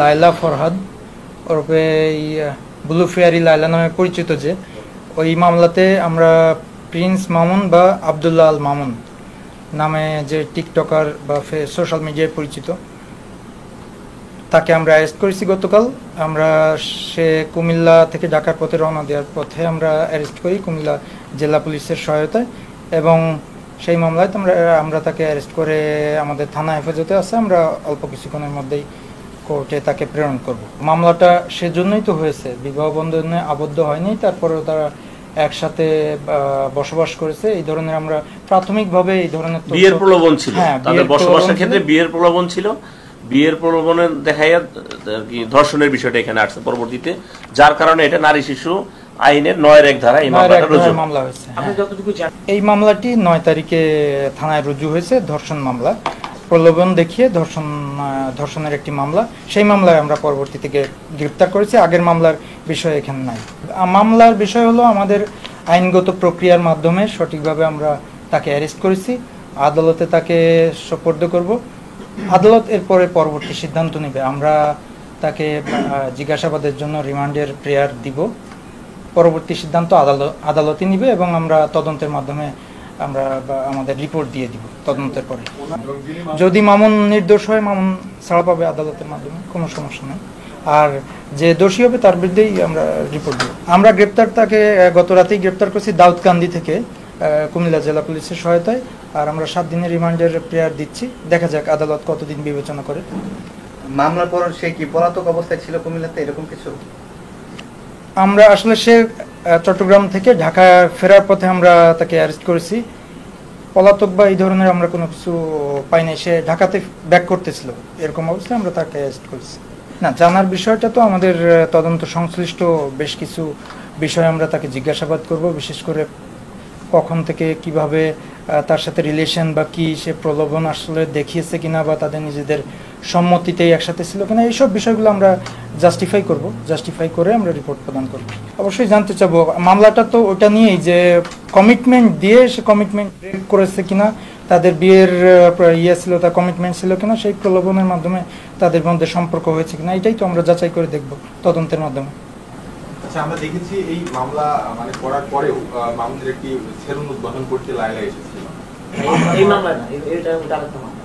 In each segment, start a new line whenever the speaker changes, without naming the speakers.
লায়লা ফরহাদ ওরফে blue fairy Laila নামে পরিচিত, যে ওই মামলাতে আমরা প্রিন্স মামুন বা আবদুল্লাহ আল মামুন নামে যে টিকটকার বা সোশ্যাল মিডিয়ায় পরিচিত, তাকে আমরা অ্যারেস্ট করেছি গতকাল। আমরা সে কুমিল্লা থেকে ঢাকার পথে রওনা দেওয়ার পথে আমরা অ্যারেস্ট করি কুমিল্লা জেলা পুলিশের সহায়তায়, এবং সেই মামলায় আমরা তাকে অ্যারেস্ট করে আমাদের থানা হেফাজতে আছে। আমরা অল্প কিছুক্ষণের মধ্যেই কোর্টে তাকে প্রেরণ করব। মামলাটা সেজন্যই তো হয়েছে, বিবাহ বন্ধনে আবদ্ধ হয়নি, তারপরেও তারা একসাথে বসবাস করেছে। এই ধরনের আমরা প্রাথমিকভাবে এই ধরনের
বিয়ের প্রলোভন ছিল, তাদের বসবাসের ক্ষেত্রে বিয়ের প্রলোভন ছিল। বিয়ের প্রলোভনে দেখাইয়া ধর্ষণের বিষয়টা এখানে আসছে পরবর্তীতে, যার কারণে এটা নারী শিশু আইনের ৯-১ ধারা এই
মামলা হয়েছে। এই মামলাটি ৯ তারিখে থানায় রুজু হয়েছে, ধর্ষণ মামলা, প্রলোভন দেখিয়ে ধর্ষণের একটি মামলা। সেই মামলায় আমরা পরবর্তীতে গ্রেপ্তার করেছি। আগের মামলার বিষয় এখানে নাই। মামলার বিষয় হলো আমাদের আইনগত প্রক্রিয়ার মাধ্যমে সঠিকভাবে আমরা তাকে অ্যারেস্ট করেছি, আদালতে তাকে সোপর্দ করব। আদালত এরপরে পরবর্তী সিদ্ধান্ত নেবে। আমরা তাকে জিজ্ঞাসাবাদের জন্য রিমান্ডের প্রেয়ার দিব, পরবর্তী সিদ্ধান্ত আদালতই নিবে, এবং আমরা তদন্তের মাধ্যমে আমরা আমাদের রিপোর্ট দিয়ে দিব তদন্তের পরে। যদি মামুন নির্দোষ হয়, মামুন ছাড়া পাবে আদালতের মাধ্যমে, কোনো সমস্যা নেই। আর যে দোষী হবে তার বিরুদ্ধেই আমরা রিপোর্ট দিব। আমরা তাকে গত রাতেই গ্রেপ্তার করছি দাউদকান্দি থেকে কুমিল্লা জেলা পুলিশের সহায়তায়। আর আমরা 7 দিনের রিমান্ডের প্রেয়ার দিচ্ছি, দেখা যাক আদালত কতদিন বিবেচনা করে।
মামলার পর সে কি পলাতক অবস্থায় ছিল কুমিল্লাতে, এরকম কিছু?
আমরা আসলে সে চট্টগ্রাম থেকে ঢাকা ফেরার পথে আমরা তাকে অ্যারেস্ট করেছি। পলাতক বা এই ধরনের আমরা কোনো কিছু পাই নাই। সে ঢাকাতে ব্যাক করতেছিল, এরকম অবস্থায় আমরা তাকে অ্যারেস্ট করেছি। না, জানার বিষয়টা তো আমাদের তদন্ত সংশ্লিষ্ট বেশ কিছু বিষয় আমরা তাকে জিজ্ঞাসাবাদ করব, বিশেষ করে কখন থেকে কিভাবে তার সাথে রিলেশন বা কি, সে প্রলোভন আসলে দেখিয়েছে কিনা, বা তাদের নিজেদের সম্মতিতেই একসাথে ছিল কিনা, এইসব বিষয়গুলো আমরা জাস্টিফাই করে আমরা রিপোর্ট প্রদান করব। অবশ্যই জানতে চাবো, মামলাটা তো ওটা নিয়েই যে কমিটমেন্ট দিয়ে সে কমিটমেন্ট ব্রেক করেছে কিনা, তাদের বিয়ের ছিল, তার কমিটমেন্ট ছিল কিনা, সেই প্রলোভনের মাধ্যমে তাদের মধ্যে সম্পর্ক হয়েছে কিনা, এটাই তো আমরা যাচাই করে দেখব তদন্তের মাধ্যমে।
আচ্ছা, আমরা দেখেছি এই মামলা করার পরেও মামুনের একটি সেলুন উদ্বোধন করতে লায়লা এসেছিল।
এই মামলা না, এটা আরেকটা মামলা,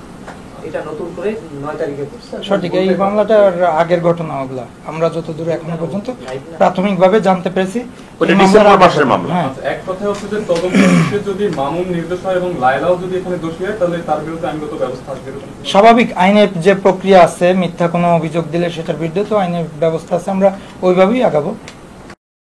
এটা নতুন করে 9 তারিখে করছে।
সঠিক, এই মামলাটার আগের ঘটনা ওগুলা আমরা যতদূর এখনো পর্যন্ত প্রাথমিকভাবে জানতে পেরেছি।
এক কথা হচ্ছে যে তদন্ত যদি মামুন নির্দোষ হয় এবং লায়লাও যদি এখানে দোষী হয়, তাহলে তার বিরুদ্ধে আইনগত ব্যবস্থা আসবে।
স্বাভাবিক আইনের যে প্রক্রিয়া আছে, মিথ্যা কোনো অভিযোগ দিলে সেটার বিরুদ্ধে তো আইনের ব্যবস্থা আছে, আমরা ওইভাবেই আগাবো।